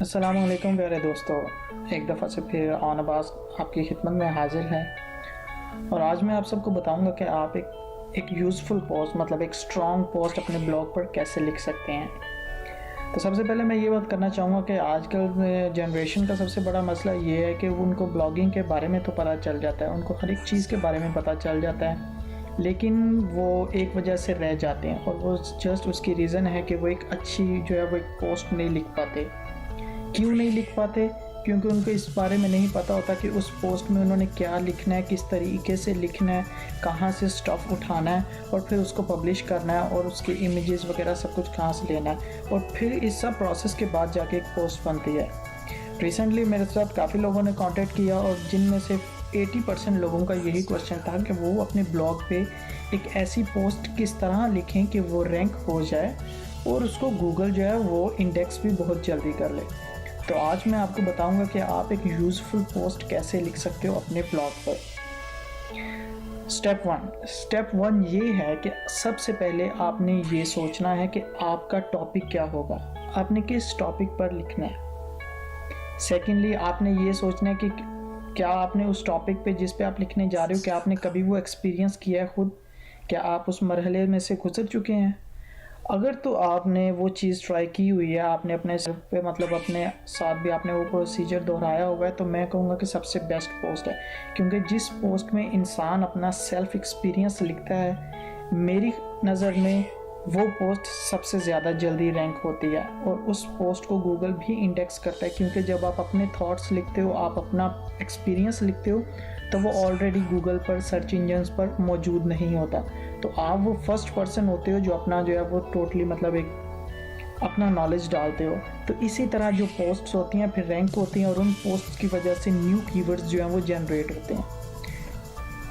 अस्सलामुअलैकुम प्यारे दोस्तों, एक दफ़ा से फिर आनबाज आपकी खिदमत में हाजिर है। और आज मैं आप सबको बताऊंगा कि आप एक यूज़फुल पोस्ट मतलब एक स्ट्रॉन्ग पोस्ट अपने ब्लॉग पर कैसे लिख सकते हैं। तो सबसे पहले मैं ये बात करना चाहूँगा कि आजकल जनरेशन का सबसे बड़ा मसला ये है कि उनको ब्लॉगिंग के बारे में तो पता चल जाता है, उनको हर एक चीज़ के बारे में पता चल जाता है, लेकिन वो एक वजह से रह जाते हैं और वो जस्ट उसकी रीज़न है कि वो एक अच्छी जो है वो एक पोस्ट नहीं लिख पाते। क्यों नहीं लिख पाते? क्योंकि उनको इस बारे में नहीं पता होता कि उस पोस्ट में उन्होंने क्या लिखना है, किस तरीके से लिखना है, कहाँ से स्टफ़ उठाना है और फिर उसको पब्लिश करना है और उसके इमेजेस वगैरह सब कुछ कहाँ से लेना है और फिर इस सब प्रोसेस के बाद जाके एक पोस्ट बनती है। रिसेंटली मेरे साथ काफ़ी लोगों ने कांटेक्ट किया और जिनमें से 80% लोगों का यही क्वेश्चन था कि वो अपने ब्लॉग पे एक ऐसी पोस्ट किस तरह लिखें कि वो रैंक हो जाए और उसको गूगल जो है वो इंडेक्स भी बहुत जल्दी कर ले। तो आज मैं आपको बताऊंगा कि आप एक यूज़फुल पोस्ट कैसे लिख सकते हो अपने ब्लॉग पर। स्टेप वन ये है कि सबसे पहले आपने ये सोचना है कि आपका टॉपिक क्या होगा, आपने किस टॉपिक पर लिखना है। सेकेंडली आपने ये सोचना है कि क्या आपने उस टॉपिक पे जिस पे आप लिखने जा रहे हो, क्या आपने कभी वो एक्सपीरियंस किया है खुद, क्या आप उस मरहले में से गुजर चुके हैं। अगर तो आपने वो चीज़ ट्राई की हुई है, आपने अपने सिर पे मतलब अपने साथ भी आपने वो प्रोसीजर दोहराया हुआ है, तो मैं कहूँगा कि सबसे बेस्ट पोस्ट है। क्योंकि जिस पोस्ट में इंसान अपना सेल्फ एक्सपीरियंस लिखता है, मेरी नज़र में वो पोस्ट सबसे ज़्यादा जल्दी रैंक होती है और उस पोस्ट को गूगल भी इंडेक्स करता है। क्योंकि जब आप अपने थॉट्स लिखते हो, आप अपना एक्सपीरियंस लिखते हो, तो वो ऑलरेडी गूगल पर सर्च इंजन्स पर मौजूद नहीं होता। तो आप वो फर्स्ट पर्सन होते हो जो अपना जो है वो टोटली मतलब एक अपना नॉलेज डालते हो। तो इसी तरह जो पोस्ट्स होती हैं फिर रैंक होती हैं और उन पोस्ट्स की वजह से न्यू कीवर्ड्स जो हैं वो जनरेट होते हैं।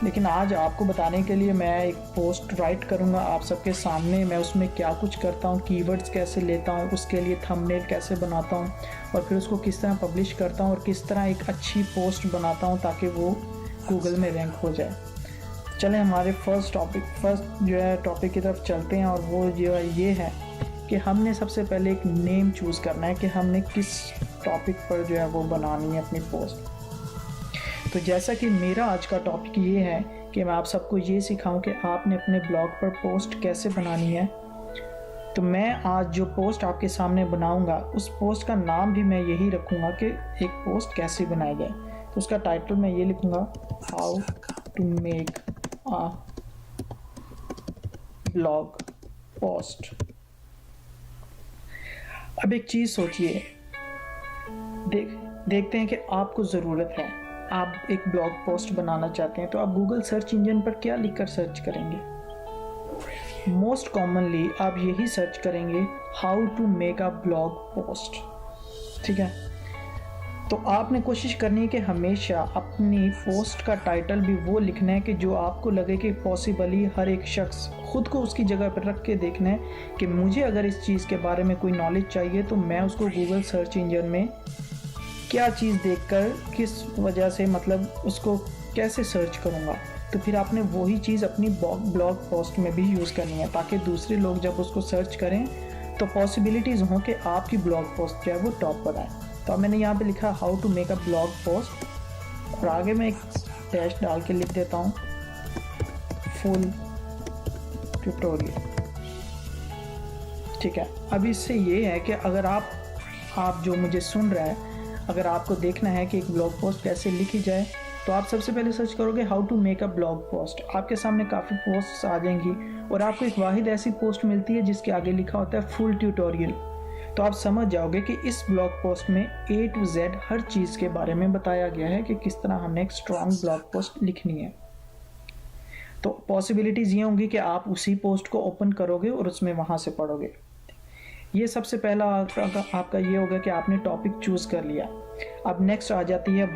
लेकिन आज आपको बताने के लिए मैं एक पोस्ट राइट करूँगा आप सबके सामने। मैं उसमें क्या कुछ करता हूँ, कीवर्ड्स कैसे लेता हूँ, उसके लिए थंबनेल कैसे बनाता हूँ और फिर उसको किस तरह पब्लिश करता हूँ और किस तरह एक अच्छी पोस्ट बनाता हूँ ताकि वो गूगल में रैंक हो जाए। चलें हमारे फर्स्ट जो है टॉपिक की तरफ चलते हैं और वो जो है ये है कि हमने सबसे पहले एक नेम चूज़ करना है कि हमने किस टॉपिक पर जो है वो बनानी है अपनी पोस्ट। तो जैसा कि मेरा आज का टॉपिक ये है कि मैं आप सबको ये सिखाऊं कि आपने अपने ब्लॉग पर पोस्ट कैसे बनानी है। तो मैं आज जो पोस्ट आपके सामने बनाऊंगा उस पोस्ट का नाम भी मैं यही रखूंगा कि एक पोस्ट कैसे बनाई जाए। तो उसका टाइटल मैं ये लिखूंगा, how to make a blog post. अब एक चीज़ सोचिए, देखते हैं कि आपको ज़रूरत है, आप एक ब्लॉग पोस्ट बनाना चाहते हैं तो आप गूगल सर्च इंजन पर क्या लिखकर सर्च करेंगे। मोस्ट कॉमनली आप यही सर्च करेंगे, how to make a blog post. ठीक है, तो आपने कोशिश करनी है कि हमेशा अपनी पोस्ट का टाइटल भी वो लिखना है कि जो आपको लगे कि पॉसिबली हर एक शख्स खुद को उसकी जगह पर रख के देखना है कि मुझे अगर इस चीज़ के बारे में कोई नॉलेज चाहिए तो मैं उसको गूगल सर्च इंजन में क्या चीज़ देखकर किस वजह से मतलब उसको कैसे सर्च करूँगा। तो फिर आपने वही चीज़ अपनी ब्लॉग पोस्ट में भी यूज़ करनी है ताकि दूसरे लोग जब उसको सर्च करें तो पॉसिबिलिटीज़ हों कि आपकी ब्लॉग पोस्ट जो है वो टॉप पर आए। तो अब मैंने यहाँ पे लिखा how to make a blog post और आगे मैं एक डैश डाल के लिख देता हूँ फुल ट्यूटोरियल। ठीक है, अब इससे ये है कि अगर आप जो मुझे सुन रहा है, अगर आपको देखना है कि एक ब्लॉग पोस्ट कैसे लिखी जाए तो आप सबसे पहले सर्च करोगे how to make a blog post. आपके सामने काफ़ी पोस्ट्स आ जाएंगी और आपको एक वाहिद ऐसी पोस्ट मिलती है जिसके आगे लिखा होता है फुल ट्यूटोरियल। तो आप समझ जाओगे कि इस ब्लॉग पोस्ट में A to Z हर चीज़ के बारे में बताया गया है कि किस तरह हमने एक स्ट्रॉन्ग ब्लॉग पोस्ट लिखनी है। तो पॉसिबिलिटीज़ ये होंगी कि आप उसी पोस्ट को ओपन करोगे और उसमें वहाँ से पढ़ोगे। ये सबसे पहला आपका ये होगा कि आपने टॉपिक चूज़ कर लिया। अब नेक्स्ट आ जाती है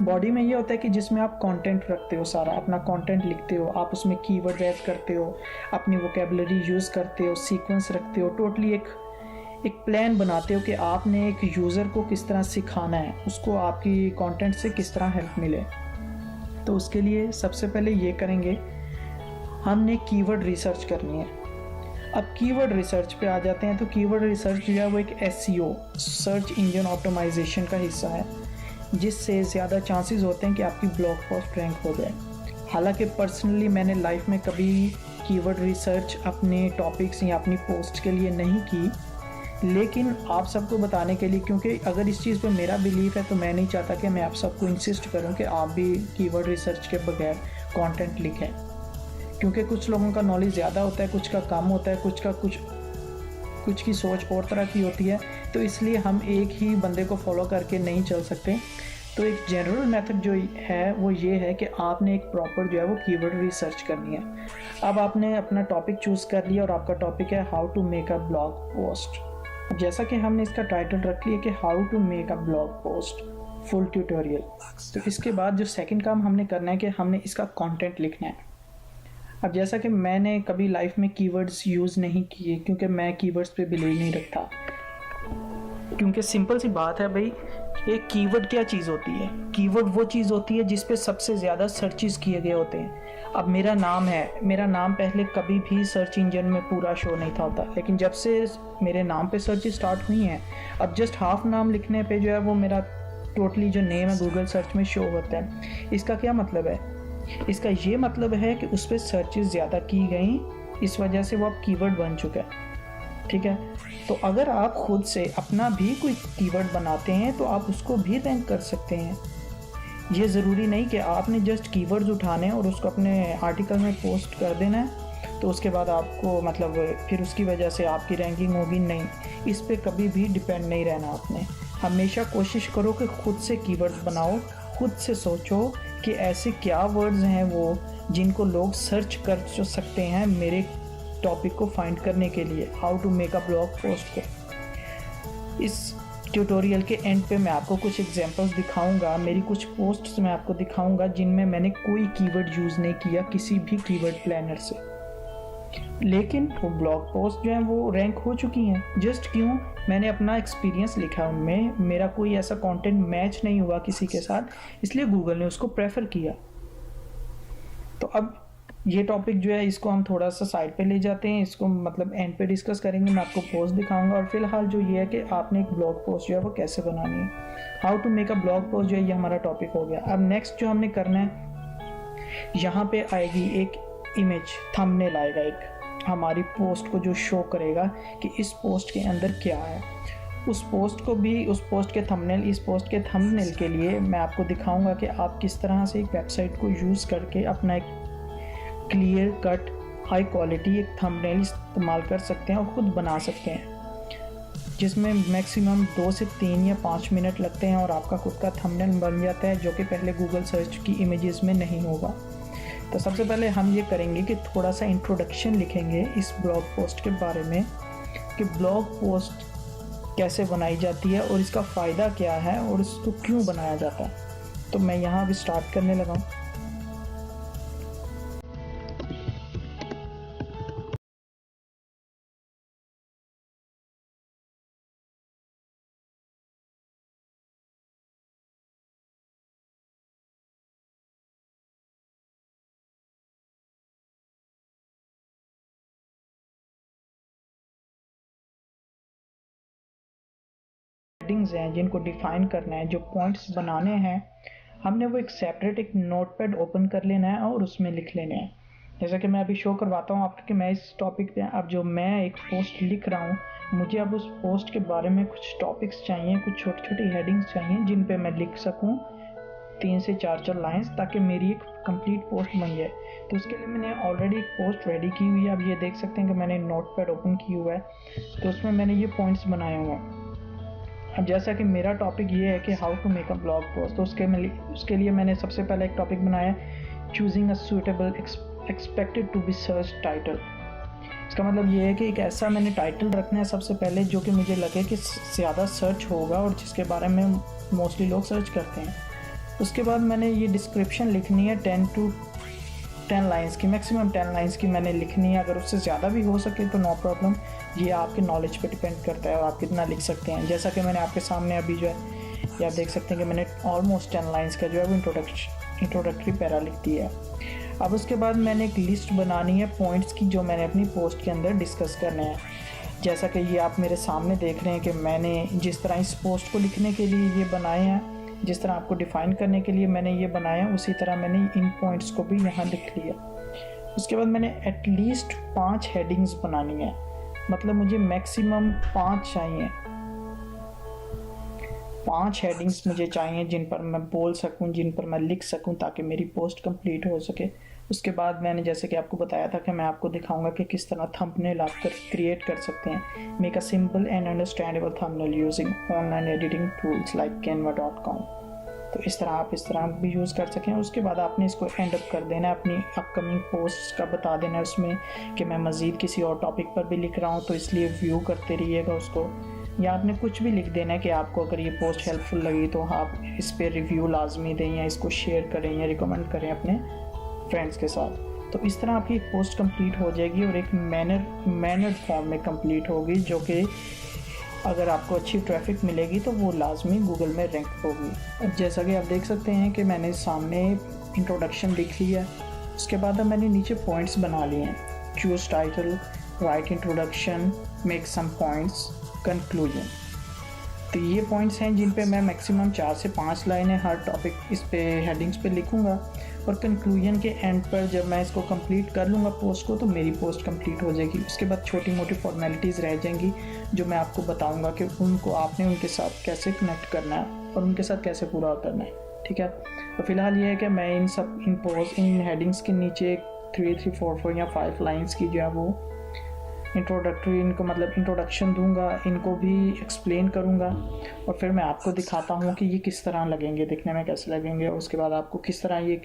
बॉडी में ये होता है कि जिसमें आप कंटेंट रखते हो, सारा अपना कंटेंट लिखते हो, आप उसमें कीवर्ड ऐड करते हो, अपनी वोकेबलरी यूज़ करते हो, सीक्वेंस रखते हो, टोटली एक प्लान बनाते हो कि आपने एक यूज़र को किस तरह सिखाना है, उसको आपकी कंटेंट से किस तरह हेल्प मिले। तो उसके लिए सबसे पहले ये करेंगे, हमने कीवर्ड रिसर्च करनी है। अब कीवर्ड रिसर्च पे आ जाते हैं। तो कीवर्ड रिसर्च जो है वो एक एसईओ, सर्च इंजन ऑप्टिमाइजेशन का हिस्सा है, जिससे ज़्यादा चांसेस होते हैं कि आपकी ब्लॉग पोस्ट रैंक हो जाए। हालांकि पर्सनली मैंने लाइफ में कभी कीवर्ड रिसर्च अपने टॉपिक्स या अपनी पोस्ट के लिए नहीं की, लेकिन आप सबको बताने के लिए, क्योंकि अगर इस चीज़ पे मेरा बिलीफ है तो मैं नहीं चाहता कि मैं आप सबको इंसिस्ट करूं कि आप भी कीवर्ड रिसर्च के बगैर कंटेंट लिखें, क्योंकि कुछ लोगों का नॉलेज ज़्यादा होता है, कुछ का कम होता है, कुछ की सोच और तरह की होती है। तो इसलिए हम एक ही बंदे को फॉलो करके नहीं चल सकते। तो एक जनरल मेथड जो है वो ये है कि आपने एक प्रॉपर जो है वो कीवर्ड रिसर्च करनी है। अब आपने अपना टॉपिक चूज़ कर लिया और आपका टॉपिक है how to make a blog post. अब जैसा कि हमने इसका टाइटल रख लिया कि how to make a blog post full tutorial, तो इसके बाद जो सेकंड काम हमने करना है कि हमने इसका कंटेंट लिखना है। अब जैसा कि मैंने कभी लाइफ में कीवर्ड्स यूज़ नहीं किए, क्योंकि मैं कीवर्ड्स पे बिलीव नहीं रखता, क्योंकि सिंपल सी बात है भाई, एक कीवर्ड क्या चीज़ होती है? कीवर्ड वो चीज़ होती है जिस पे सबसे ज़्यादा सर्चेस किए गए होते हैं। अब मेरा नाम है, मेरा नाम पहले कभी भी सर्च इंजन में पूरा शो नहीं था होता, लेकिन जब से मेरे नाम पे सर्च स्टार्ट हुई हैं, अब जस्ट हाफ नाम लिखने पे जो है वो मेरा टोटली जो नेम है गूगल सर्च में शो होता है। इसका क्या मतलब है? इसका ये मतलब है कि उस पर सर्चेस ज़्यादा की गई, इस वजह से वो अब कीवर्ड बन चुका है। ठीक है, तो अगर आप खुद से अपना भी कोई कीवर्ड बनाते हैं तो आप उसको भी रैंक कर सकते हैं। ये ज़रूरी नहीं कि आपने जस्ट कीवर्ड्स उठाने और उसको अपने आर्टिकल में पोस्ट कर देना है तो उसके बाद आपको मतलब फिर उसकी वजह से आपकी रैंकिंग होगी। नहीं, इस पे कभी भी डिपेंड नहीं रहना आपने। हमेशा कोशिश करो कि खुद से कीवर्ड्स बनाओ, खुद से सोचो कि ऐसे क्या वर्ड्स हैं वो जिनको लोग सर्च कर सकते हैं मेरे टॉपिक को फाइंड करने के लिए, how to make a blog post को। इस ट्यूटोरियल के एंड पे मैं आपको कुछ एग्जांपल्स दिखाऊंगा, मेरी कुछ पोस्ट्स मैं आपको दिखाऊंगा जिनमें मैंने कोई कीवर्ड यूज़ नहीं किया किसी भी कीवर्ड प्लानर से, लेकिन वो ब्लॉग पोस्ट जो है वो रैंक हो चुकी हैं। जस्ट क्यों? मैंने अपना एक्सपीरियंस लिखा उनमें, मेरा कोई ऐसा कंटेंट मैच नहीं हुआ किसी के साथ, इसलिए गूगल ने उसको प्रेफर किया। तो अब ये टॉपिक जो है इसको हम थोड़ा सा साइड पे ले जाते हैं, इसको मतलब एंड पे डिस्कस करेंगे, मैं आपको पोस्ट दिखाऊंगा। और फिलहाल जो ये है कि आपने एक ब्लॉग पोस्ट जो है वो कैसे बनानी है, how to make a blog post जो है ये हमारा टॉपिक हो गया। अब नेक्स्ट जो हमने करना है, यहाँ पे आएगी एक इमेज, थंबनेल आएगा एक हमारी पोस्ट को जो शो करेगा कि इस पोस्ट के अंदर क्या है। उस पोस्ट को भी, उस पोस्ट के थंबनेल, इस पोस्ट के थंबनेल के लिए मैं आपको दिखाऊंगा कि आप किस तरह से एक वेबसाइट को यूज़ करके अपना एक क्लियर कट हाई क्वालिटी एक थंबनेल इस्तेमाल कर सकते हैं और ख़ुद बना सकते हैं, जिसमें मैक्सिमम 2 से 3 या 5 मिनट लगते हैं और आपका खुद का थंबनेल बन जाता है, जो कि पहले गूगल सर्च की इमेजेस में नहीं होगा। तो सबसे पहले हम ये करेंगे कि थोड़ा सा इंट्रोडक्शन लिखेंगे इस ब्लॉग पोस्ट के बारे में कि ब्लॉग पोस्ट कैसे बनाई जाती है और इसका फ़ायदा क्या है और इसको क्यों बनाया जाता है। तो मैं यहाँ भी स्टार्ट करने लगा हूँ। हेडिंग्स हैं जिनको डिफाइन करना है, जो पॉइंट्स बनाने हैं, हमने वो एक सेपरेट एक नोटपैड ओपन कर लेना है और उसमें लिख लेने हैं। जैसा कि मैं अभी शो करवाता हूँ आपको कि मैं इस टॉपिक पे अब जो मैं एक पोस्ट लिख रहा हूँ, मुझे अब उस पोस्ट के बारे में कुछ टॉपिक्स चाहिए, कुछ छोटी छोटी हेडिंग्स चाहिए जिन पे मैं लिख सकूँ 3 से 4 लाइंस, ताकि मेरी एक कंप्लीट पोस्ट बन जाए। तो उसके लिए मैंने ऑलरेडी एक पोस्ट रेडी की हुई है। अब ये देख सकते हैं कि मैंने नोटपैड ओपन किया हुआ है, तो उसमें मैंने ये पॉइंट्स बनाए हुए हैं। अब जैसा कि मेरा टॉपिक ये है कि how to make a blog post, तो उसके लिए मैंने सबसे पहले एक टॉपिक बनाया, choosing a suitable expected to be search title. इसका मतलब ये है कि एक ऐसा मैंने टाइटल रखना है सबसे पहले जो कि मुझे लगे कि ज़्यादा सर्च होगा और जिसके बारे में मोस्टली लोग सर्च करते हैं। उसके बाद मैंने ये डिस्क्रिप्शन लिखनी है 10 लाइंस की, मैक्सिमम 10 लाइंस की मैंने लिखनी है। अगर उससे ज़्यादा भी हो सके तो नो प्रॉब्लम, ये आपके नॉलेज पे डिपेंड करता है और आप कितना लिख सकते हैं। जैसा कि मैंने आपके सामने अभी जो है ये आप देख सकते हैं कि मैंने ऑलमोस्ट 10 लाइंस का जो है वो इंट्रोडक्टरी पैरा लिख दिया है। अब उसके बाद मैंने एक लिस्ट बनानी है पॉइंट्स की जो मैंने अपनी पोस्ट के अंदर डिस्कस करने हैं। जैसा कि ये आप मेरे सामने देख रहे हैं कि मैंने जिस तरह इस पोस्ट को लिखने के लिए ये बनाए हैं, जिस तरह आपको डिफ़ाइन करने के लिए मैंने ये बनाया, उसी तरह मैंने इन पॉइंट्स को भी यहाँ लिख लिया। उसके बाद मैंने एटलीस्ट 5 हेडिंग्स बनानी है, मतलब मुझे मैक्सिमम 5 चाहिए। 5 हेडिंग्स मुझे चाहिए जिन पर मैं बोल सकूं, जिन पर मैं लिख सकूं, ताकि मेरी पोस्ट कंप्लीट हो सके। उसके बाद मैंने जैसे कि आपको बताया था कि मैं आपको दिखाऊंगा कि किस तरह थंबनेल आप क्रिएट कर सकते हैं। Make a simple and understandable thumbnail using online editing tools like canva.com। तो इस तरह भी यूज़ कर सकें। उसके बाद आपने इसको एंड अप कर देना है, अपनी अपकमिंग पोस्ट्स का बता देना है उसमें कि मैं मज़ीद किसी और टॉपिक पर भी लिख रहा हूँ, तो इसलिए व्यू करते रहिएगा उसको। या आपने कुछ भी लिख देना है कि आपको अगर ये पोस्ट हेल्पफुल लगी तो आप इस पर रिव्यू लाजमी दें या इसको शेयर करें या रिकमेंड करें अपने फ्रेंड्स के साथ। तो इस तरह आपकी पोस्ट कंप्लीट हो जाएगी और एक मैनर्ड फॉर्म में कंप्लीट होगी, जो कि अगर आपको अच्छी ट्रैफिक मिलेगी तो वो लाजमी गूगल में रैंक होगी। अब जैसा कि आप देख सकते हैं कि मैंने सामने इंट्रोडक्शन लिख लिया, उसके बाद अब मैंने नीचे पॉइंट्स बना लिए हैं। Choose title, write introduction, make some points, conclusion. तो ये पॉइंट्स हैं जिन पे मैं मैक्सिमम 4 से 5 लाइनें हर टॉपिक इस पे हेडिंग्स पे लिखूंगा, और कंक्लूजन के एंड पर जब मैं इसको कंप्लीट कर लूँगा पोस्ट को, तो मेरी पोस्ट कंप्लीट हो जाएगी। उसके बाद छोटी मोटी फॉर्मेलिटीज़ रह जाएंगी जो मैं आपको बताऊंगा कि उनको आपने उनके साथ कैसे कनेक्ट करना है और उनके साथ कैसे पूरा करना है। ठीक है, तो फिलहाल ये है कि मैं इन हेडिंग्स के नीचे 3, 4 या 5 लाइन्स की जो है वो इंट्रोडक्टरी, इनको मतलब इंट्रोडक्शन दूंगा, इनको भी एक्सप्लेन करूंगा, और फिर मैं आपको दिखाता हूँ कि ये किस तरह लगेंगे, दिखने में कैसे लगेंगे। और उसके बाद आपको किस तरह ये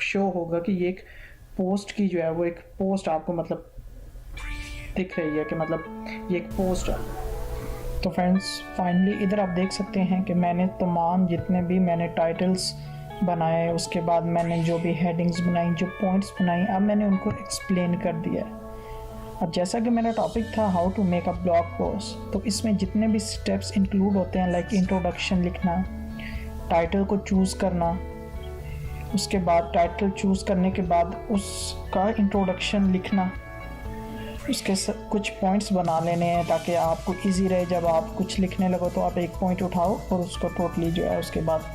शो होगा कि ये एक पोस्ट की जो है वो एक पोस्ट आपको मतलब दिख रही है कि मतलब ये एक पोस्ट है। तो फ्रेंड्स, फाइनली इधर आप देख सकते हैं कि मैंने तमाम जितने भी मैंने टाइटल्स बनाए, उसके बाद मैंने जो भी हेडिंग्स बनाई, जो पॉइंट्स बनाई, अब मैंने उनको एक्सप्लेन कर दिया है। अब जैसा कि मेरा टॉपिक था how to make a blog post, तो इसमें जितने भी स्टेप्स इंक्लूड होते हैं, लाइक इंट्रोडक्शन लिखना, टाइटल को चूज़ करना, उसके बाद टाइटल चूज़ करने के बाद उसका इंट्रोडक्शन लिखना, उसके कुछ पॉइंट्स बना लेने हैं ताकि आपको इजी रहे। जब आप कुछ लिखने लगो तो आप एक पॉइंट उठाओ और उसको टोटली जो है उसके बाद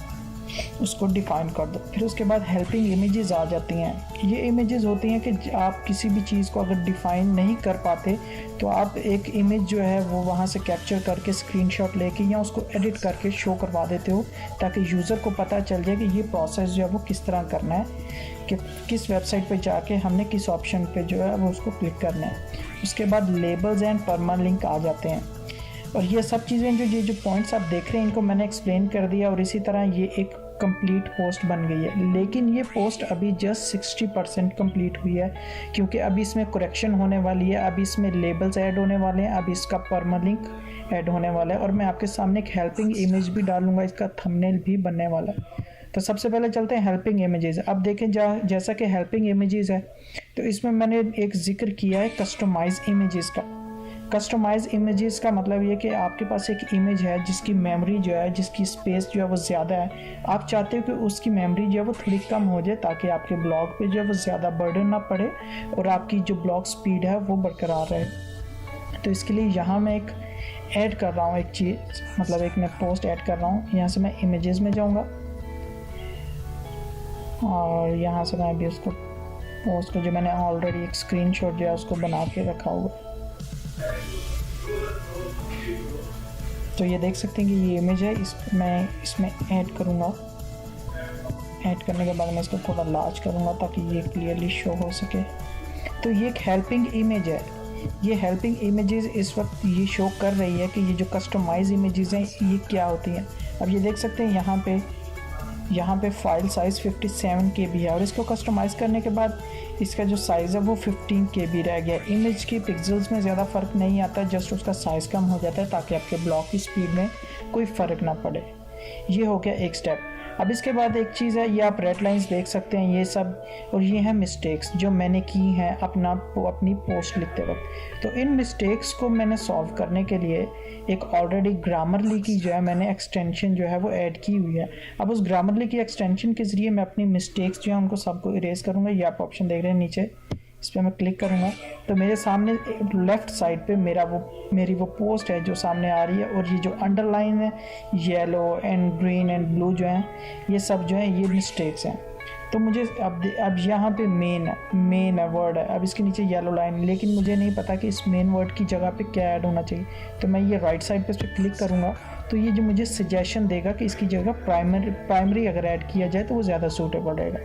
उसको डिफ़ाइन कर दो। फिर उसके बाद हेल्पिंग इमेजेस आ जाती हैं। ये इमेजेस होती हैं कि आप किसी भी चीज़ को अगर डिफ़ाइन नहीं कर पाते तो आप एक इमेज जो है वो वहाँ से कैप्चर करके स्क्रीनशॉट लेके या उसको एडिट करके शो करवा देते हो, ताकि यूज़र को पता चल जाए कि ये प्रोसेस जो है वो किस तरह करना है, कि किस वेबसाइट पे जाके हमने किस ऑप्शन पे जो है वो उसको क्लिक करना है। उसके बाद लेबल्स एंड परमालिंक आ जाते हैं, और ये सब चीज़ें जो पॉइंट्स आप देख रहे हैं इनको मैंने एक्सप्लेन कर दिया, और इसी तरह ये एक कंप्लीट पोस्ट बन गई है। लेकिन ये पोस्ट अभी जस्ट 60% कंप्लीट हुई है, क्योंकि अभी इसमें करेक्शन होने वाली है, अभी इसमें लेबल्स ऐड होने वाले हैं, अभी इसका परमालिंक ऐड होने वाला है, और मैं आपके सामने एक हेल्पिंग इमेज भी डालूंगा, इसका थंबनेल भी बनने वाला है। तो सबसे पहले चलते हैं हेल्पिंग इमेजेस। अब देखें जैसा कि हेल्पिंग इमेजेस है तो इसमें मैंने एक जिक्र किया है कस्टमाइज इमेजेस का। कस्टमाइज इमेजेस का मतलब ये कि आपके पास एक इमेज है जिसकी मेमोरी जो है, जिसकी स्पेस जो है वो ज़्यादा है, आप चाहते हो कि उसकी मेमोरी जो है वो थोड़ी कम हो जाए ताकि आपके ब्लॉग पे जो है वो ज़्यादा बर्डन ना पड़े और आपकी जो ब्लॉग स्पीड है वो बरकरार रहे। तो इसके लिए यहाँ मैं एक ऐड कर रहा हूँ, एक चीज़ मतलब एक मैं पोस्ट ऐड कर रहा हूँ। यहाँ से मैं इमेजेस में जाऊँगा और यहाँ से मैं अभी उसको पोस्ट को जो मैंने ऑलरेडी एक स्क्रीनशॉट जो है उसको बना के रखा हुआ, तो ये देख सकते हैं कि ये इमेज है, मैं इसमें ऐड करूँगा। ऐड करने के बाद मैं इसको थोड़ा लार्ज करूँगा ताकि ये क्लियरली शो हो सके। तो ये एक हेल्पिंग इमेज है। ये हेल्पिंग इमेजेस इस वक्त ये शो कर रही है कि ये जो कस्टमाइज इमेजेस हैं ये क्या होती हैं। अब ये देख सकते हैं यहाँ पे फाइल साइज़ 57 KB है, और इसको कस्टमाइज़ करने के बाद इसका जो साइज़ है वो 15 KB रह गया। इमेज की पिक्सल्स में ज़्यादा फ़र्क नहीं आता, जस्ट उसका साइज़ कम हो जाता है ताकि आपके ब्लॉग की स्पीड में कोई फ़र्क ना पड़े। ये हो गया एक स्टेप। अब इसके बाद एक चीज़ है, ये आप रेड लाइंस देख सकते हैं ये सब, और ये हैं मिस्टेक्स जो मैंने की हैं अपनी पोस्ट लिखते वक्त। तो इन मिस्टेक्स को मैंने सॉल्व करने के लिए एक ऑलरेडी ग्रामरली की जो है मैंने एक्सटेंशन जो है वो ऐड की हुई है। अब उस ग्रामरली की एक्सटेंशन के ज़रिए मैं अपनी मिस्टेक्स जो है उनको सबको इरेज करूँगा। ये आप ऑप्शन देख रहे हैं नीचे, इस पर मैं क्लिक करूँगा तो मेरे सामने लेफ़्ट साइड पे मेरी वो पोस्ट है जो सामने आ रही है, और ये जो अंडरलाइन है yellow and green and blue जो है ये सब जो है ये मिस्टेक्स हैं। तो मुझे अब यहाँ पे मेन है वर्ड है, अब इसके नीचे येलो लाइन, लेकिन मुझे नहीं पता कि इस मेन वर्ड की जगह पे क्या ऐड होना चाहिए। तो मैं ये राइट साइड पे इस पर क्लिक करूँगा तो ये जो मुझे सजेशन देगा कि इसकी जगह प्राइमरी अगर ऐड किया जाए तो वो ज़्यादा सूटेबल रहेगा।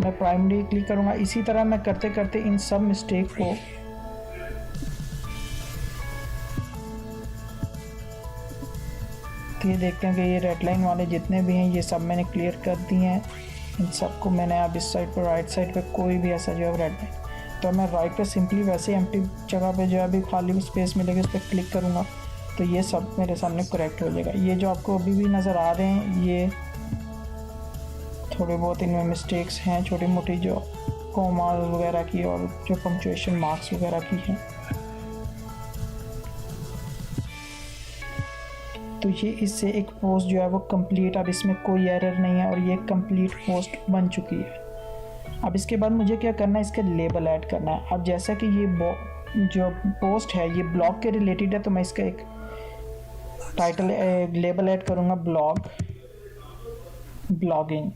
मैं प्राइमरी क्लिक करूँगा। इसी तरह मैं करते करते इन सब मिस्टेक को तो ये देखते हैं कि ये रेड लाइन वाले जितने भी हैं ये सब मैंने क्लियर कर दिए हैं। इन सबको मैंने अब इस साइड पर राइट साइड पे कोई भी ऐसा जो है रेड लाइन, तो मैं राइट पे सिंपली वैसे एम्प्टी जगह पे जो है अभी खाली स्पेस मिलेगी उस पर क्लिक करूँगा तो ये सब मेरे सामने करेक्ट हो जाएगा। ये जो आपको अभी भी नज़र आ रहे हैं ये थोड़े बहुत इनमें मिस्टेक्स हैं छोटी मोटी, जो कॉमा वगैरह की और जो पंक्चुएशन मार्क्स वगैरह की हैं। तो ये इससे एक पोस्ट जो है वो कंप्लीट, अब इसमें कोई एरर नहीं है और ये कंप्लीट पोस्ट बन चुकी है। अब इसके बाद मुझे क्या करना है, इसके लेबल ऐड करना है। अब जैसा कि ये जो पोस्ट है ये ब्लॉग के रिलेटेड है तो मैं इसका एक टाइटल लेबल ऐड करूँगा, ब्लॉगिंग।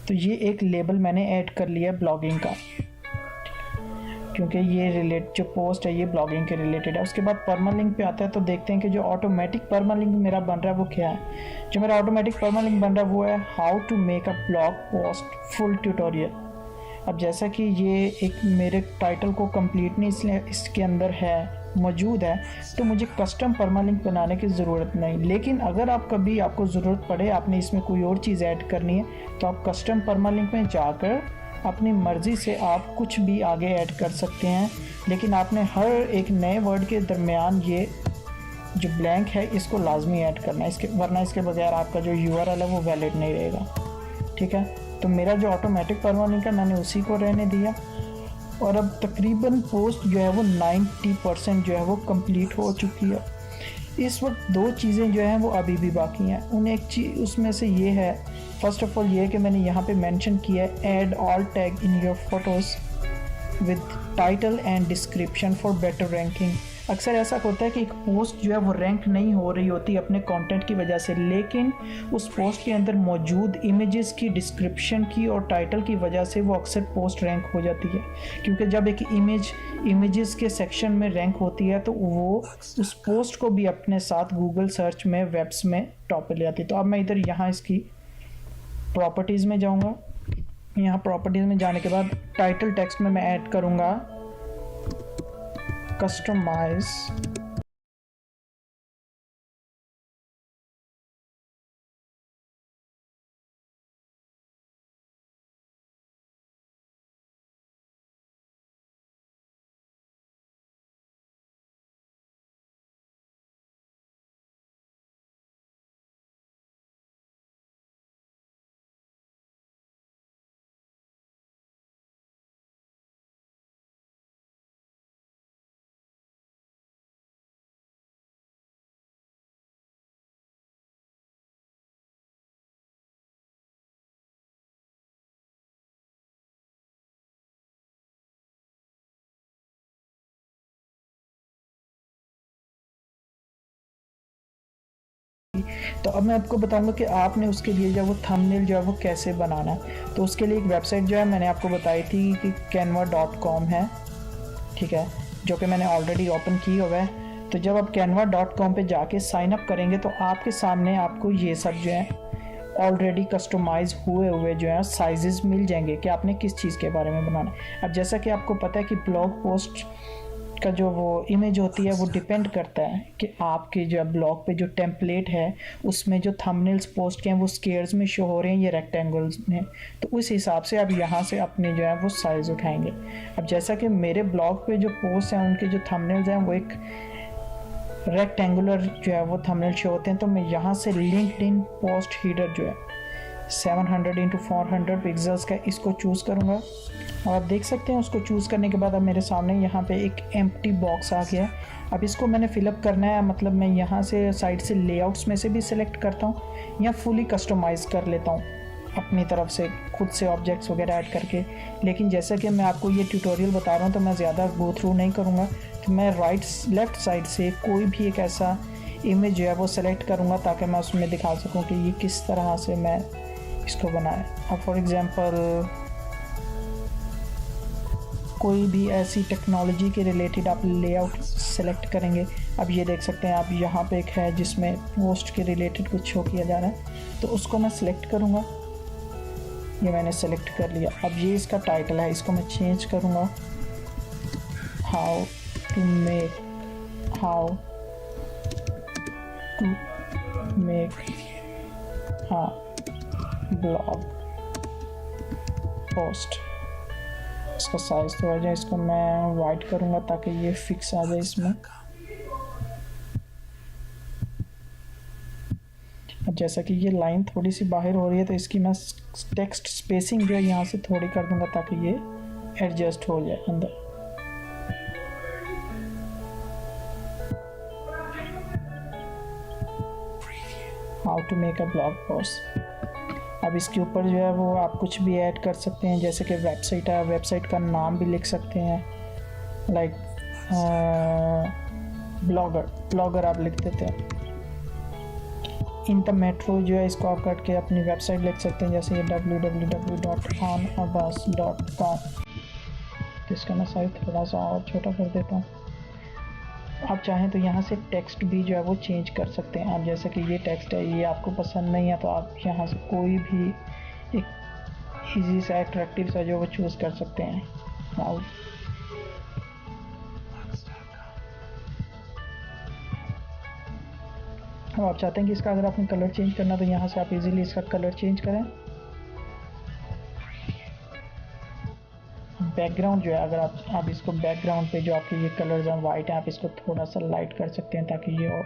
तो ये एक लेबल मैंने ऐड कर लिया ब्लॉगिंग का, क्योंकि ये जो पोस्ट है ये ब्लॉगिंग के रिलेटेड है। उसके बाद परमालिंक पे आता है तो देखते हैं कि जो ऑटोमेटिक परमालिंक मेरा बन रहा है वो क्या है। जो मेरा ऑटोमेटिक परमालिंक बन रहा है वो है how to make a blog post full tutorial. अब जैसा कि ये एक मेरे टाइटल को कंप्लीटनेस इसके अंदर है मौजूद है तो मुझे कस्टम परमालिंक बनाने की ज़रूरत नहीं। लेकिन अगर आपको ज़रूरत पड़े, आपने इसमें कोई और चीज़ ऐड करनी है तो आप कस्टम परमालिंक में जाकर अपनी मर्ज़ी से आप कुछ भी आगे ऐड कर सकते हैं। लेकिन आपने हर एक नए वर्ड के दरमियान ये जो ब्लैंक है इसको लाजमी ऐड करना है, वरना इसके बगैर आपका जो URL है वो वैलिड नहीं रहेगा। ठीक है, तो मेरा जो ऑटोमेटिक परमालिंक है मैंने उसी को रहने दिया और अब तकरीबन पोस्ट जो है वो 90% जो है वो कंप्लीट हो चुकी है। इस वक्त दो चीज़ें जो हैं वो अभी भी बाकी हैं। एक चीज़ उसमें से ये है, फर्स्ट ऑफ ऑल ये है कि मैंने यहाँ पे मेंशन किया है add all tag in your photos with title and description for better ranking. अक्सर ऐसा होता है कि एक पोस्ट जो है वो रैंक नहीं हो रही होती अपने कंटेंट की वजह से, लेकिन उस पोस्ट के अंदर मौजूद इमेजेस की, डिस्क्रिप्शन की और टाइटल की वजह से वो अक्सर पोस्ट रैंक हो जाती है। क्योंकि जब एक इमेजेस के सेक्शन में रैंक होती है तो वो उस पोस्ट को भी अपने साथ गूगल सर्च में, वेब्स में टॉप पे ले आती है। तो अब मैं इधर यहाँ इसकी प्रॉपर्टीज़ में जाऊँगा। यहाँ प्रॉपर्टीज़ में जाने के बाद टाइटल टेक्स्ट में मैं ऐड करूँगा कस्टमाइज तो अब मैं आपको बताऊंगा कि आपने उसके लिए जो वो थंबनेल जो है वो कैसे बनाना है। तो उसके लिए एक वेबसाइट जो है मैंने आपको बताई थी कि canva.com है, ठीक है, जो कि मैंने ऑलरेडी ओपन की हुआ है। तो जब आप canva.com पे जाके साइन अप करेंगे तो आपके सामने आपको ये सब जो है ऑलरेडी कस्टमाइज हुए जो है साइजेस मिल जाएंगे कि आपने किस चीज़ के बारे में बनाना है। अब जैसा कि आपको पता है कि ब्लॉग पोस्ट का जो वो इमेज होती है वो डिपेंड करता है कि आपके जो ब्लॉग पे जो टेम्पलेट है उसमें जो थंबनेल्स पोस्ट के हैं वो स्क्वायर्स में शो हो रहे हैं या रेक्टेंगल्स में। तो उस हिसाब से आप यहाँ से अपने जो है वो साइज़ उठाएंगे। अब जैसा कि मेरे ब्लॉग पे जो पोस्ट हैं उनके जो थंबनेल्स हैं वो एक रेक्टेंगुलर जो है वो थंबनेल शो होते हैं। तो मैं यहाँ से लिंक्डइन पोस्ट हीडर जो है 700 इंटू 400 पिक्सल्स का इसको चूज़ करूँगा। और आप देख सकते हैं उसको चूज़ करने के बाद अब मेरे सामने यहाँ पे एक एम्प्टी बॉक्स आ गया है। अब इसको मैंने फिलअप करना है, मतलब मैं यहाँ से साइड से लेआउट्स में से भी सिलेक्ट करता हूँ या फुली कस्टमाइज़ कर लेता हूँ अपनी तरफ से खुद से ऑब्जेक्ट्स वगैरह ऐड करके। लेकिन जैसे कि मैं आपको ये ट्यूटोरियल बता रहा हूँ तो मैं ज़्यादा गो थ्रू नहीं करूँगा। तो मैं लेफ़्ट साइड से कोई भी एक ऐसा इमेज जो है वो सेलेक्ट करूँगा ताकि मैं उसमें दिखा सकूँ कि ये किस तरह से मैं इसको बनाया। अब फॉर एग्ज़ाम्पल कोई भी ऐसी टेक्नोलॉजी के रिलेटेड आप लेआउट सेलेक्ट करेंगे। अब ये देख सकते हैं आप, यहाँ पे एक है जिसमें पोस्ट के रिलेटेड कुछ शो किया जा रहा है, तो उसको मैं सिलेक्ट करूँगा। ये मैंने सेलेक्ट कर लिया। अब ये इसका टाइटल है, इसको मैं चेंज करूँगा, हाउ टू मेक हाँ ब्लॉग पोस्ट। इसका साइज तो आ जाए, इसको मैं वाइट करूँगा ताकि ये फिक्स आ जाए इसमें। अब जैसा कि ये लाइन थोड़ी सी बाहर हो रही है तो इसकी मैं टेक्स्ट स्पेसिंग जो है यहाँ से थोड़ी कर दूँगा ताकि ये एडजस्ट हो जाए अंदर। How to make a blog post. अब इसके ऊपर जो है वो आप कुछ भी ऐड कर सकते हैं, जैसे कि वेबसाइट है, वेबसाइट का नाम भी लिख सकते हैं, लाइक ब्लॉगर आप लिख देते हैं। इन द मेट्रो जो है इसको आप कट के अपनी वेबसाइट लिख सकते हैं, जैसे ये www.onabbas.com। तो इसका मैं साइज थोड़ा सा और छोटा कर देता हूँ। आप चाहें तो यहाँ से टेक्स्ट भी जो है वो चेंज कर सकते हैं। आप जैसे कि ये टेक्स्ट है, ये आपको पसंद नहीं है तो आप यहाँ से कोई भी एक इजी सा अट्रैक्टिव सा जो वो चूज़ कर सकते हैं। अब आप चाहते हैं कि इसका अगर आपने कलर चेंज करना तो यहाँ से आप इजीली इसका कलर चेंज करें। बैकग्राउंड जो है, अगर आप इसको बैकग्राउंड पे जो आपके ये कलर्स हैं वाइट है, आप इसको थोड़ा सा लाइट कर सकते हैं ताकि ये और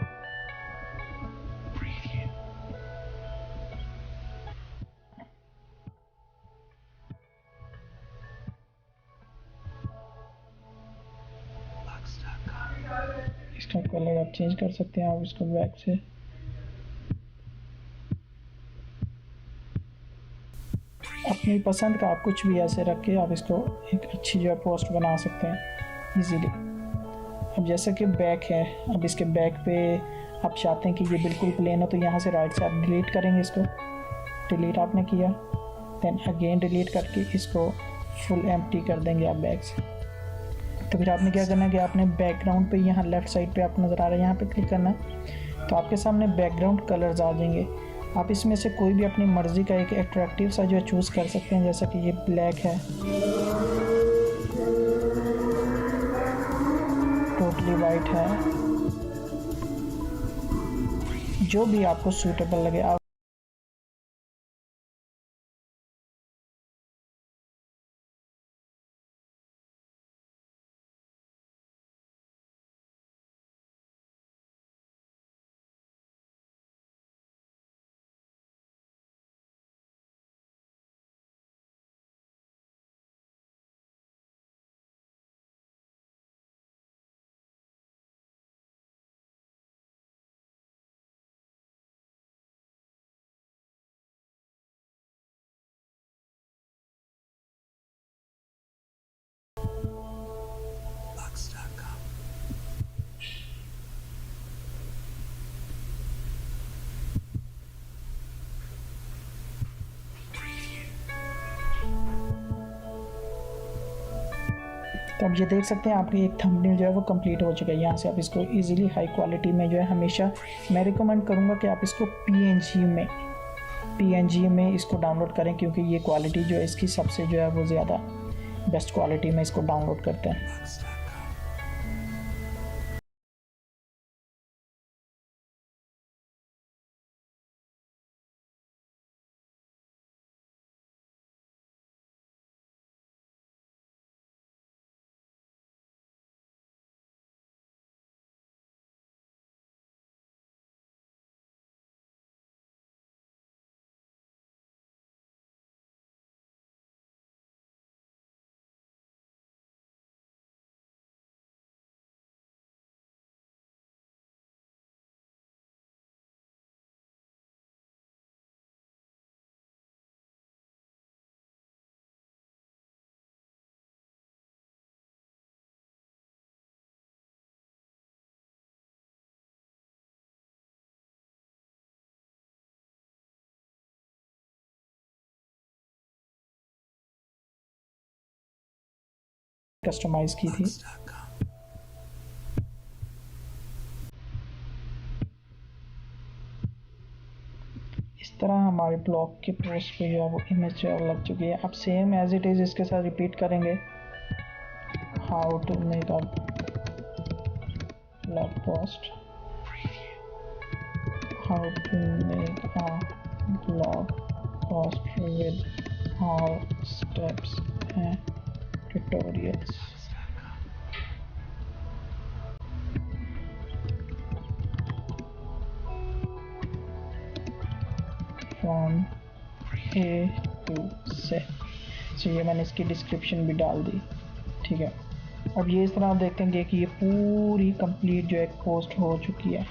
इसका कलर आप चेंज कर सकते हैं। आप इसको बैक से अपनी पसंद का आप कुछ भी ऐसे रख के आप इसको एक अच्छी जो है पोस्ट बना सकते हैं इजीली। अब जैसे कि बैक है, अब इसके बैक पे आप चाहते हैं कि ये बिल्कुल प्लेन हो तो यहाँ से राइट से आप डिलीट करेंगे इसको। डिलीट आपने किया, देन अगेन डिलीट करके इसको फुल एम्प्टी कर देंगे आप बैक से। तो फिर आपने क्या करना है कि आपने बैकग्राउंड पे यहाँ लेफ़्ट साइड पे आपको नज़र आ रहा है, यहाँ पे क्लिक करना है तो आपके सामने बैकग्राउंड कलर्स आ जाएंगे। आप इसमें से कोई भी अपनी मर्ज़ी का एक अट्रैक्टिव सा जो है चूज़ कर सकते हैं, जैसा कि ये ब्लैक है, टोटली वाइट है, जो भी आपको सूटेबल लगे आप तो आप ये देख सकते हैं आपकी एक थंबनेल जो है वो कंप्लीट हो चुका है। यहाँ से आप इसको इजीली हाई क्वालिटी में जो है, हमेशा मैं रिकमेंड करूँगा कि आप इसको पीएनजी में इसको डाउनलोड करें, क्योंकि ये क्वालिटी जो है इसकी सबसे जो है वो ज़्यादा बेस्ट क्वालिटी में इसको डाउनलोड करते हैं। कस्टमाइज़ की थी। इस तरह हमारे ब्लॉग के पोस्ट पे जो है वो इमेज जो है लग चुकी है। अब सेम एज इट इज़ इसके साथ रिपीट करेंगे, how to make a blog post, how to make a blog post with all steps and tutorials. From A to Z। तो ये मैंने इसकी डिस्क्रिप्शन भी डाल दी, ठीक है। अब ये इस तरह आप देखेंगे कि ये पूरी कंप्लीट जो है पोस्ट हो चुकी है।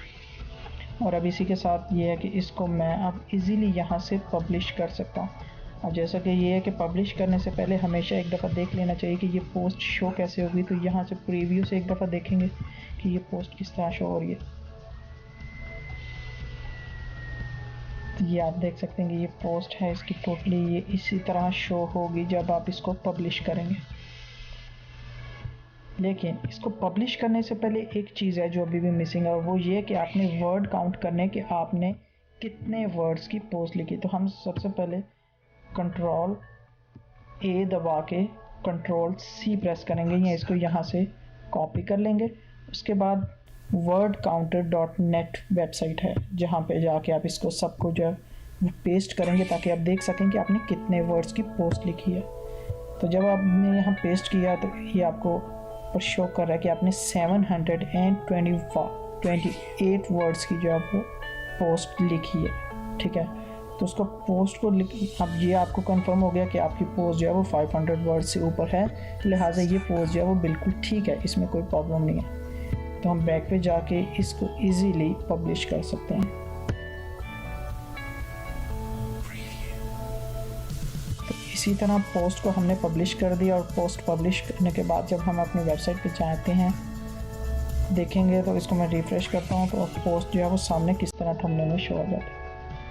और अब इसी के साथ ये है कि इसको मैं अब इजीली यहाँ से पब्लिश कर सकता हूँ। अब जैसा कि ये है कि पब्लिश करने से पहले हमेशा एक दफ़ा देख लेना चाहिए कि ये पोस्ट शो कैसे होगी। तो यहाँ से प्रीव्यू से एक दफ़ा देखेंगे कि ये पोस्ट किस तरह शो हो रही है। तो ये आप देख सकते हैं कि ये पोस्ट है इसकी टोटली ये इसी तरह शो होगी जब आप इसको पब्लिश करेंगे। लेकिन इसको पब्लिश करने से पहले एक चीज़ है जो अभी भी मिसिंग है, और वो ये कि आपने वर्ड काउंट करने कि आपने कितने वर्ड्स की पोस्ट लिखी। तो हम सबसे पहले कंट्रोल ए दबा के कंट्रोल सी प्रेस करेंगे या इसको यहाँ से कॉपी कर लेंगे। उसके बाद wordcounter.net वेबसाइट है जहाँ पे जाके आप इसको सबको जो है पेस्ट करेंगे ताकि आप देख सकें कि आपने कितने वर्ड्स की पोस्ट लिखी है। तो जब आपने यहाँ पेस्ट किया तो ये आपको शो कर रहा है कि आपने 728 वर्ड्स की जो है वो पोस्ट लिखी है, ठीक है। तो उसको पोस्ट को अब ये आपको कंफर्म हो गया कि आपकी पोस्ट जो है वो 500 वर्ड से ऊपर है, लिहाजा ये पोस्ट जो है वो बिल्कुल ठीक है, इसमें कोई प्रॉब्लम नहीं है। तो हम बैक पे जाके इसको इजीली पब्लिश कर सकते हैं। तो इसी तरह पोस्ट को हमने पब्लिश कर दिया, और पोस्ट पब्लिश करने के बाद जब हम अपनी वेबसाइट पे जाते हैं देखेंगे तो इसको मैं रिफ़्रेश करता हूँ तो पोस्ट जो है वो सामने किस तरह थंबनेल में शो हो जाता है।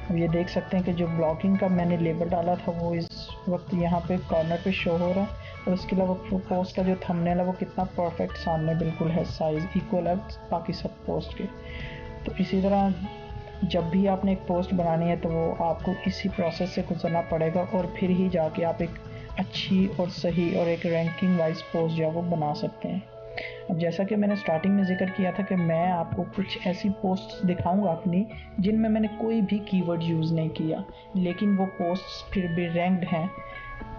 अब ये देख सकते हैं कि जो ब्लॉगिंग का मैंने लेबल डाला था वो इस वक्त यहाँ पे कॉर्नर पे शो हो रहा है, और इसके अलावा पोस्ट का जो थंबनेल है वो कितना परफेक्ट सामने बिल्कुल है, साइज़ इक्वल है बाकी सब पोस्ट के। तो इसी तरह जब भी आपने एक पोस्ट बनानी है तो वो आपको इसी प्रोसेस से गुजरना पड़ेगा, और फिर ही जाके आप एक अच्छी और सही और एक रैंकिंग वाइज पोस्ट जो है वो बना सकते हैं। अब जैसा कि मैंने स्टार्टिंग में जिक्र किया था कि मैं आपको कुछ ऐसी पोस्ट्स दिखाऊंगा अपनी जिनमें मैंने कोई भी कीवर्ड यूज़ नहीं किया, लेकिन वो पोस्ट्स फिर भी रैंक्ड हैं।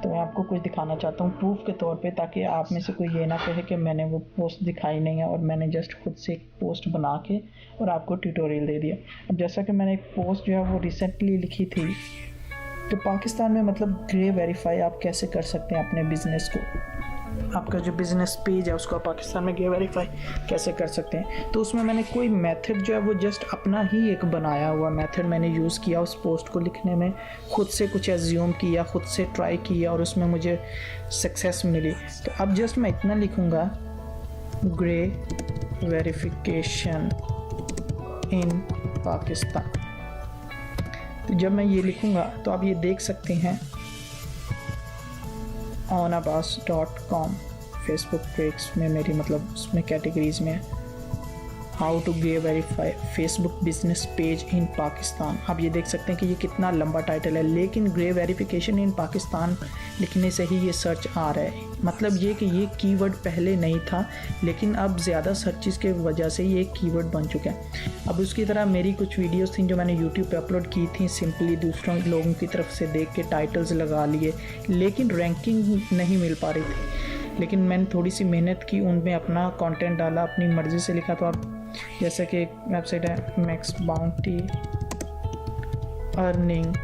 तो मैं आपको कुछ दिखाना चाहता हूँ प्रूफ के तौर पे, ताकि आप में से कोई ये ना कहे कि मैंने वो पोस्ट दिखाई नहीं है और मैंने जस्ट खुद से एक पोस्ट बना के और आपको ट्यूटोरियल दे दिया। अब जैसा कि मैंने एक पोस्ट जो है वो रिसेंटली लिखी थी कि पाकिस्तान में मतलब ग्रे वेरीफाई आप कैसे कर सकते हैं अपने बिज़नेस को, आपका जो बिज़नेस पेज है उसको पाकिस्तान में ग्रे वेरीफाई कैसे कर सकते हैं। तो उसमें मैंने कोई मेथड जो है वो जस्ट अपना ही एक बनाया हुआ मेथड मैंने यूज़ किया उस पोस्ट को लिखने में, खुद से कुछ एज्यूम किया, खुद से ट्राई किया और उसमें मुझे सक्सेस मिली। तो अब जस्ट मैं इतना लिखूँगा, ग्रे वेरिफिकेशन इन पाकिस्तान। तो जब मैं ये लिखूँगा तो आप ये देख सकते हैं onabbas.com फेसबुक पेज में मेरी मतलब उसमें कैटेगरीज में how to grey verify Facebook business page in Pakistan. आप ये देख सकते हैं कि ये कितना लंबा टाइटल है, लेकिन ग्रे वेरिफिकेशन इन पाकिस्तान लिखने से ही ये सर्च आ रहा है। मतलब ये कि ये कीवर्ड पहले नहीं था, लेकिन अब ज़्यादा सर्चिज़ के वजह से ये एक कीवर्ड बन चुका है। अब उसकी तरह मेरी कुछ वीडियोस थी जो मैंने यूट्यूब पे अपलोड की थी, सिंपली दूसरों लोगों की तरफ से देख के टाइटल्स लगा लिए, लेकिन रैंकिंग नहीं मिल पा रही थी। लेकिन मैंने थोड़ी सी मेहनत की, उनमें अपना कंटेंट डाला, अपनी मर्ज़ी से लिखा। तो आप जैसे कि एक वेबसाइट है मैक्स बाउंटी अर्निंग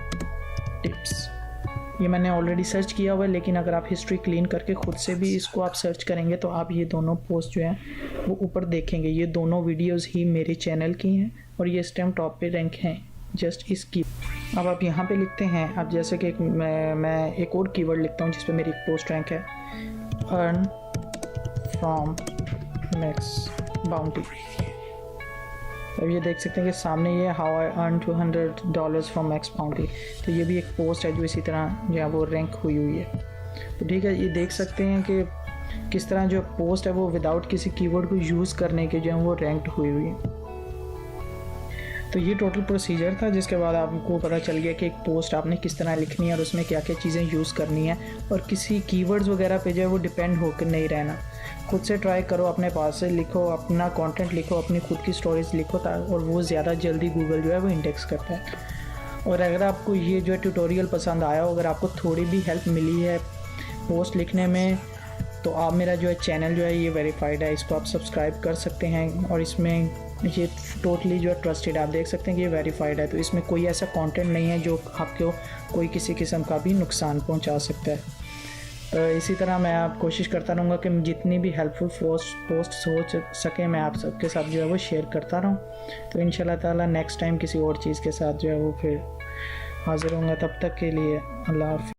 टिप्स, ये मैंने ऑलरेडी सर्च किया हुआ है, लेकिन अगर आप हिस्ट्री क्लीन करके ख़ुद से भी इसको आप सर्च करेंगे तो आप ये दोनों पोस्ट जो हैं वो ऊपर देखेंगे। ये दोनों वीडियोस ही मेरे चैनल की हैं और ये इस टाइम टॉप पे रैंक हैं जस्ट इसकी। अब आप यहाँ पे लिखते हैं, अब जैसे कि मैं एक और कीवर्ड लिखता हूँ जिस पे मेरी पोस्ट रैंक है, अर्न फ्रॉम मैक्स बाउंटी। अब ये देख सकते हैं कि सामने ये how I earn $200 from max bounty. तो ये भी एक पोस्ट है जो इसी तरह जो है वो रैंक हुई है। तो ठीक है, ये देख सकते हैं कि किस तरह जो पोस्ट है वो विदाउट किसी कीवर्ड को यूज़ करने के जो है वो रैंक्ड हुई हुई। तो ये टोटल प्रोसीजर था, जिसके बाद आपको पता चल गया कि एक पोस्ट आपने किस तरह लिखनी है और उसमें क्या क्या चीज़ें यूज़ करनी है, और किसी कीवर्ड्स वगैरह पे जो है वो डिपेंड होकर नहीं रहना। खुद से ट्राई करो, अपने पास से लिखो, अपना कंटेंट लिखो, अपनी खुद की स्टोरीज लिखो, और वो ज़्यादा जल्दी गूगल जो है वो इंडेक्स करता है। और अगर आपको ये जो ट्यूटोरियल पसंद आया हो, अगर आपको थोड़ी भी हेल्प मिली है पोस्ट लिखने में, तो आप मेरा जो है चैनल जो है ये वेरीफाइड है, इसको आप सब्सक्राइब कर सकते हैं। और इसमें ये टोटली जो है ट्रस्टेड, आप देख सकते हैं कि ये वेरीफाइड है, तो इसमें कोई ऐसा कंटेंट नहीं है जो आपको कोई किसी किस्म का भी नुकसान पहुंचा सकता है। तो इसी तरह मैं आप कोशिश करता रहूँगा कि जितनी भी हेल्पफुल पोस्ट हो सके मैं आप सबके साथ जो है वो शेयर करता रहूँ। तो इंशाल्लाह ताला नेक्स्ट टाइम किसी और चीज़ के साथ जो है वो फिर हाज़िर होऊंगा। तब तक के लिए अल्लाह हाफ़िज़।